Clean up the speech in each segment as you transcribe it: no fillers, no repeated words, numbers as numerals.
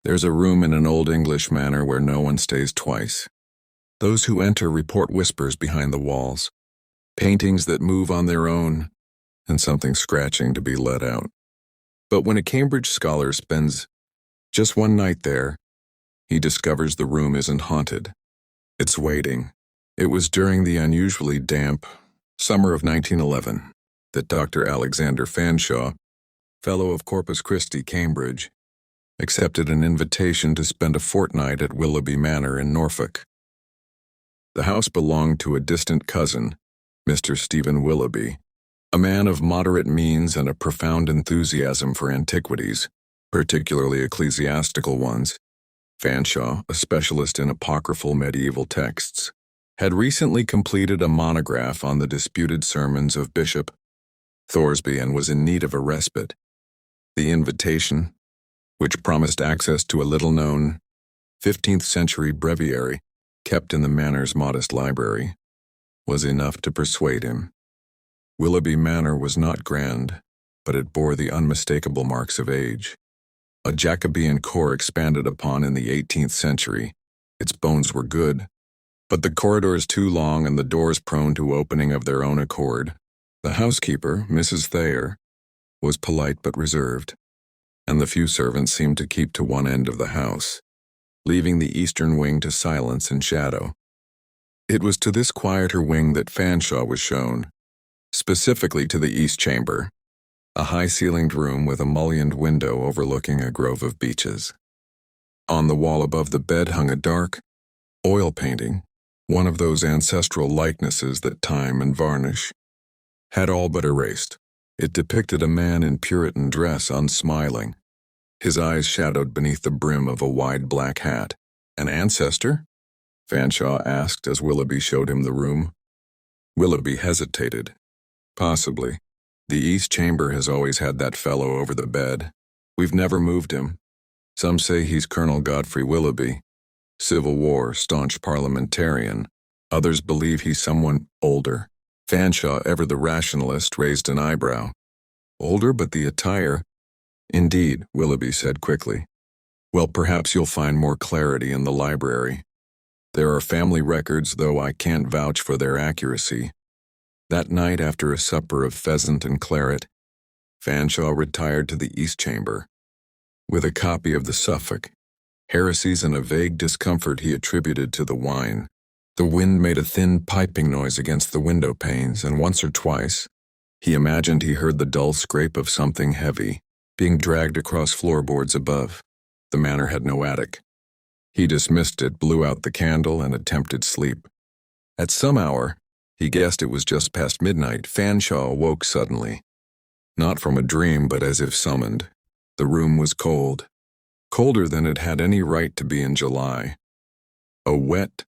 There's a room in an old English manor where no one stays twice. Those who enter report whispers behind the walls, paintings that move on their own, and something scratching to be let out. But when a Cambridge scholar spends just one night there, he discovers the room isn't haunted. It's waiting. It was during the unusually damp summer of 1911 that Dr. Alexander Fanshawe, Fellow of Corpus Christi, Cambridge, accepted an invitation to spend a fortnight at Willoughby Manor in Norfolk. The house belonged to a distant cousin, Mr. Stephen Willoughby, a man of moderate means and a profound enthusiasm for antiquities, particularly ecclesiastical ones. Fanshawe, a specialist in apocryphal medieval texts, had recently completed a monograph on the disputed sermons of Bishop Thoresby and was in need of a respite. The invitation, which promised access to a little-known 15th-century breviary kept in the manor's modest library, was enough to persuade him. Willoughby Manor was not grand, but it bore the unmistakable marks of age. A Jacobean core expanded upon in the 18th century. Its bones were good, but the corridors too long and the doors prone to opening of their own accord. The housekeeper, Mrs. Thayer, was polite but reserved, and the few servants seemed to keep to one end of the house, leaving the eastern wing to silence and shadow. It was to this quieter wing that Fanshawe was shown, specifically to the east chamber, a high-ceilinged room with a mullioned window overlooking a grove of beeches. On the wall above the bed hung a dark oil painting, one of those ancestral likenesses that time and varnish had all but erased. It depicted a man in Puritan dress, unsmiling, his eyes shadowed beneath the brim of a wide black hat. An ancestor? Fanshawe asked as Willoughby showed him the room. Willoughby hesitated. Possibly. The east chamber has always had that fellow over the bed. We've never moved him. Some say he's Colonel Godfrey Willoughby, Civil War, staunch parliamentarian. Others believe he's someone older. Fanshawe, ever the rationalist, raised an eyebrow. Older, but the attire? Indeed, Willoughby said quickly. Well, perhaps you'll find more clarity in the library. There are family records, though I can't vouch for their accuracy. That night, after a supper of pheasant and claret, Fanshawe retired to the east chamber, with a copy of the Suffolk, heresies and a vague discomfort he attributed to the wine. The wind made a thin piping noise against the window panes, and once or twice, he imagined he heard the dull scrape of something heavy being dragged across floorboards above. The manor had no attic. He dismissed it, blew out the candle, and attempted sleep. At some hour, he guessed it was just past midnight, Fanshawe awoke suddenly. Not from a dream, but as if summoned. The room was cold. Colder than it had any right to be in July. A wet,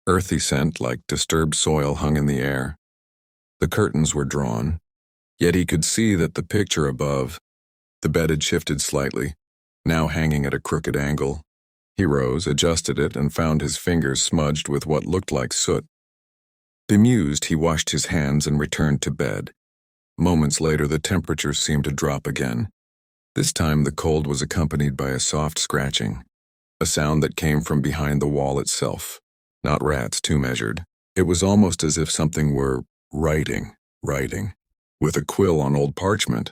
earthy scent like disturbed soil hung in the air. The curtains were drawn, yet he could see that the picture above, the bed had shifted slightly, now hanging at a crooked angle. He rose, adjusted it, and found his fingers smudged with what looked like soot. Bemused, he washed his hands and returned to bed. Moments later, the temperature seemed to drop again. This time, the cold was accompanied by a soft scratching, a sound that came from behind the wall itself. Not rats, too measured. It was almost as if something were writing, with a quill on old parchment.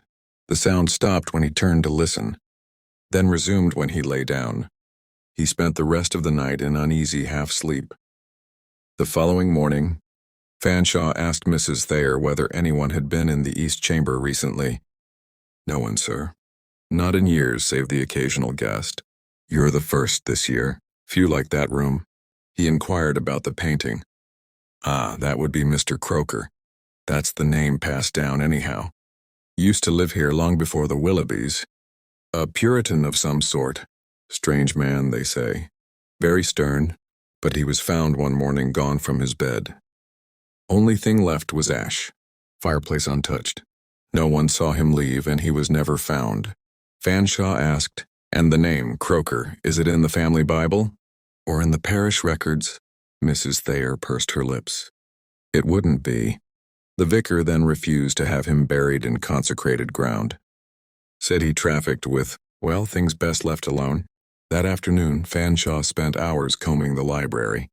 The sound stopped when he turned to listen, then resumed when he lay down. He spent the rest of the night in uneasy half-sleep. The following morning, Fanshawe asked Mrs. Thayer whether anyone had been in the east chamber recently. No one, sir. Not in years, save the occasional guest. You're the first this year. Few like that room. He inquired about the painting. Ah, that would be Mr. Croker. That's the name passed down anyhow. Used to live here long before the Willoughbys. A Puritan of some sort. Strange man, they say. Very stern, but he was found one morning gone from his bed. Only thing left was ash. Fireplace untouched. No one saw him leave, and he was never found. Fanshawe asked, and the name, Croker, is it in the family Bible? Or in the parish records? Mrs. Thayer pursed her lips. It wouldn't be. The vicar then refused to have him buried in consecrated ground. Said he trafficked with, well, things best left alone. That afternoon, Fanshawe spent hours combing the library.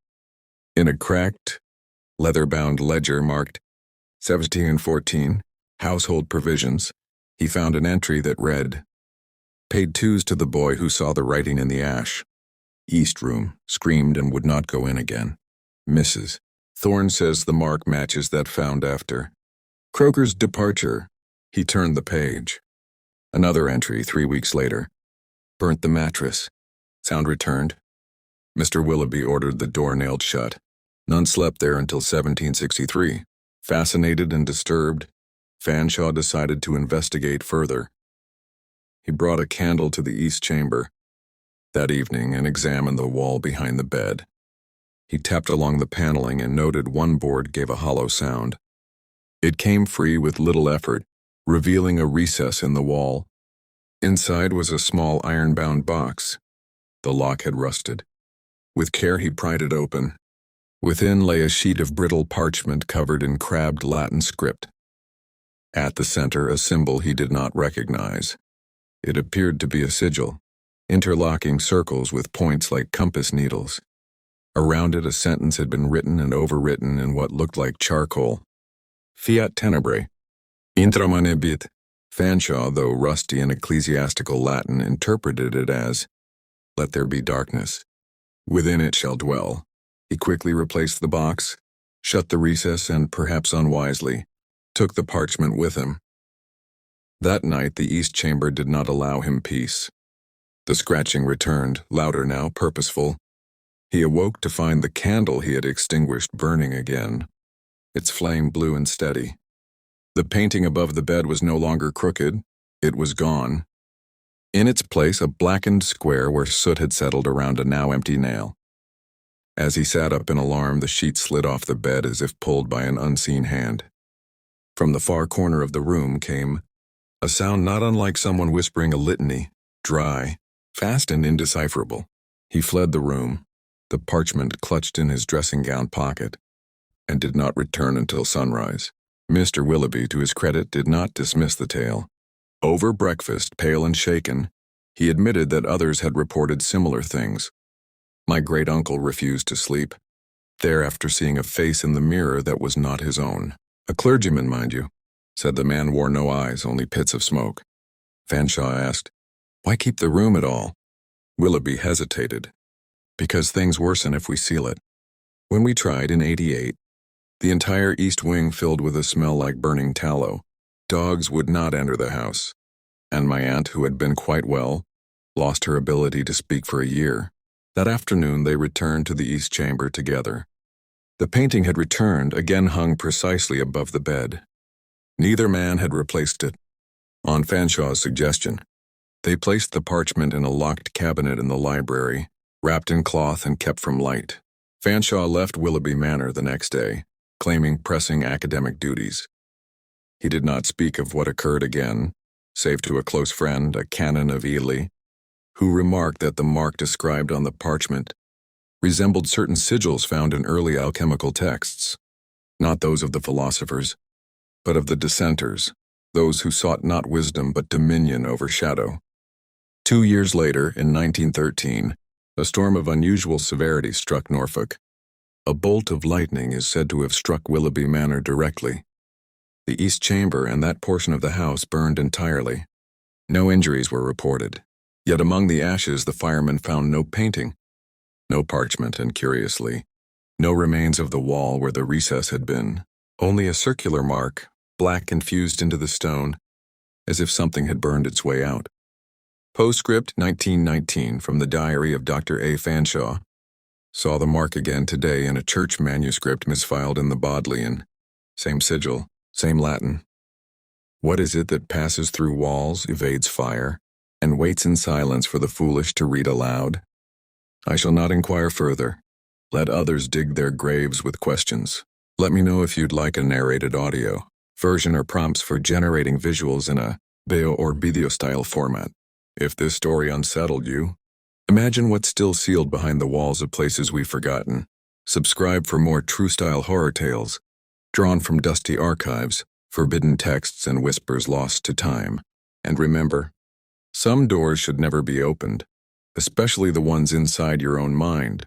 In a cracked, leather-bound ledger marked 1714, Household Provisions, he found an entry that read, "Paid twos to the boy who saw the writing in the ash. East room, screamed and would not go in again. Mrs. Thorne says the mark matches that found after Croker's departure." He turned the page. Another entry 3 weeks later. "Burnt the mattress. Sound returned. Mr. Willoughby ordered the door nailed shut. None slept there until 1763. Fascinated and disturbed, Fanshawe decided to investigate further. He brought a candle to the east chamber that evening and examined the wall behind the bed. He tapped along the paneling and noted one board gave a hollow sound. It came free with little effort, revealing a recess in the wall. Inside was a small iron-bound box. The lock had rusted. With care he pried it open. Within lay a sheet of brittle parchment covered in crabbed Latin script. At the center, a symbol he did not recognize. It appeared to be a sigil, interlocking circles with points like compass needles. Around it, a sentence had been written and overwritten in what looked like charcoal. Fiat tenebrae. Intramanebit. Fanshawe, though rusty in ecclesiastical Latin, interpreted it as, "Let there be darkness. Within it shall dwell." He quickly replaced the box, shut the recess, and, perhaps unwisely, took the parchment with him. That night, the east chamber did not allow him peace. The scratching returned, louder now, purposeful. He awoke to find the candle he had extinguished burning again, its flame blue and steady. The painting above the bed was no longer crooked. It was gone. In its place, a blackened square where soot had settled around a now empty nail. As he sat up in alarm, the sheet slid off the bed as if pulled by an unseen hand. From the far corner of the room came a sound not unlike someone whispering a litany, dry, fast and indecipherable. He fled the room, the parchment clutched in his dressing gown pocket, and did not return until sunrise. Mr. Willoughby, to his credit, did not dismiss the tale. Over breakfast, pale and shaken, he admitted that others had reported similar things. My great-uncle refused to sleep, there after seeing a face in the mirror that was not his own. "A clergyman, mind you," said the man wore no eyes, only pits of smoke. Fanshawe asked, "Why keep the room at all?" Willoughby hesitated. "Because things worsen if we seal it. When we tried in '88, the entire east wing filled with a smell like burning tallow. Dogs would not enter the house, and my aunt, who had been quite well, lost her ability to speak for a year. That afternoon they returned to the east chamber together. The painting had returned, again hung precisely above the bed. Neither man had replaced it. On Fanshawe's suggestion, they placed the parchment in a locked cabinet in the library, wrapped in cloth and kept from light. Fanshawe left Willoughby Manor the next day, claiming pressing academic duties. He did not speak of what occurred again, save to a close friend, a canon of Ely, who remarked that the mark described on the parchment resembled certain sigils found in early alchemical texts, not those of the philosophers, but of the dissenters, those who sought not wisdom but dominion over shadow. 2 years later, in 1913, a storm of unusual severity struck Norfolk. A bolt of lightning is said to have struck Willoughby Manor directly. The east chamber and that portion of the house burned entirely. No injuries were reported. Yet among the ashes the firemen found no painting, no parchment, and curiously, no remains of the wall where the recess had been, only a circular mark, black infused into the stone, as if something had burned its way out. Postscript 1919 from the diary of Dr. A. Fanshawe. Saw the mark again today in a church manuscript misfiled in the Bodleian. Same sigil, same Latin. What is it that passes through walls, evades fire, and waits in silence for the foolish to read aloud? I shall not inquire further. Let others dig their graves with questions. Let me know if you'd like a narrated audio version or prompts for generating visuals in a Beo or video style format. If this story unsettled you, imagine what's still sealed behind the walls of places we've forgotten. Subscribe for more true-style horror tales, drawn from dusty archives, forbidden texts, and whispers lost to time. And remember, some doors should never be opened, especially the ones inside your own mind.